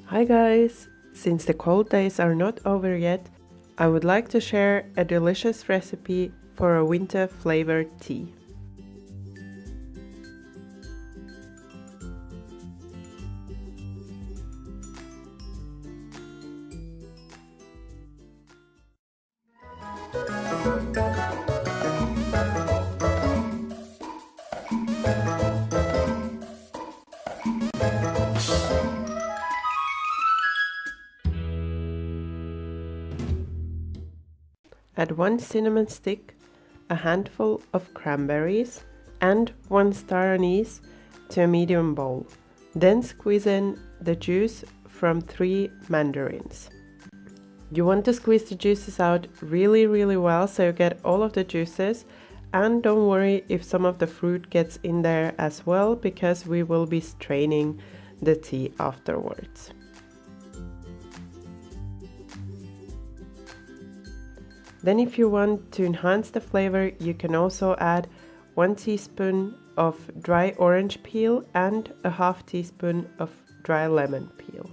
Hi guys! Since the cold days are not over yet, I would like to share a delicious recipe for a winter flavored tea. Add 1 cinnamon stick, a handful of cranberries, and 1 star anise to a medium bowl. Then squeeze in the juice from 3 mandarins. You want to squeeze the juices out really well so you get all of the juices, and don't worry if some of the fruit gets in there as well, because we will be straining the tea afterwards. Then if you want to enhance the flavor, you can also add 1 teaspoon of dry orange peel and a half teaspoon of dry lemon peel.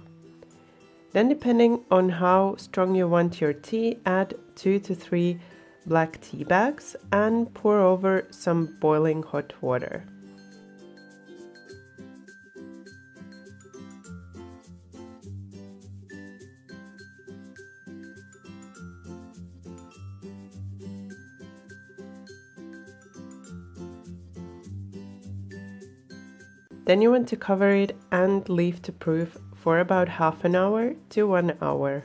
Then depending on how strong you want your tea, add 2 to 3 black tea bags and pour over some boiling hot water. Then you want to cover it and leave to proof for about half an hour to 1 hour.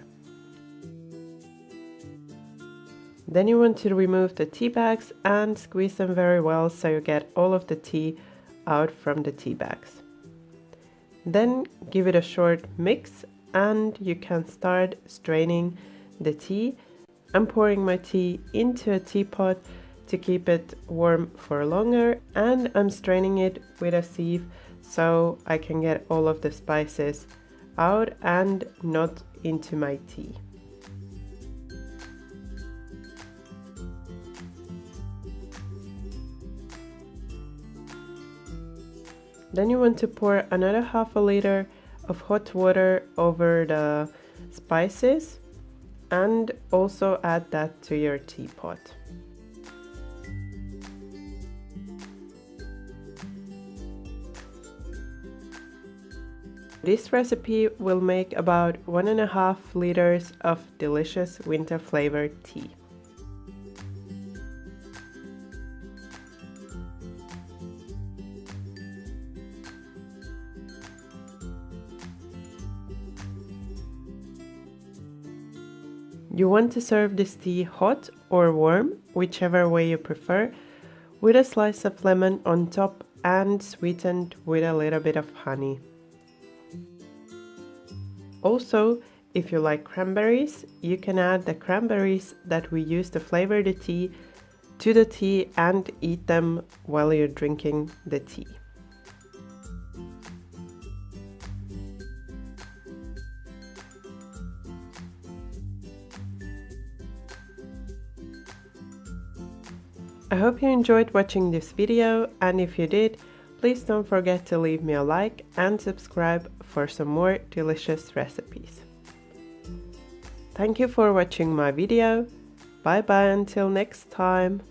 Then you want to remove the tea bags and squeeze them very well so you get all of the tea out from the tea bags. Then give it a short mix and you can start straining the tea. I'm pouring my tea into a teapot to keep it warm for longer, and I'm straining it with a sieve so I can get all of the spices out and not into my tea. Then you want to pour another half a liter of hot water over the spices and also add that to your teapot. This recipe will make about 1.5 liters of delicious winter flavored tea. You want to serve this tea hot or warm, whichever way you prefer, with a slice of lemon on top and sweetened with a little bit of honey. Also, if you like cranberries, you can add the cranberries that we use to flavor the tea to the tea and eat them while you're drinking the tea. I hope you enjoyed watching this video, and if you did, please don't forget to leave me a like and subscribe for some more delicious recipes. Thank you for watching my video. Bye bye until next time.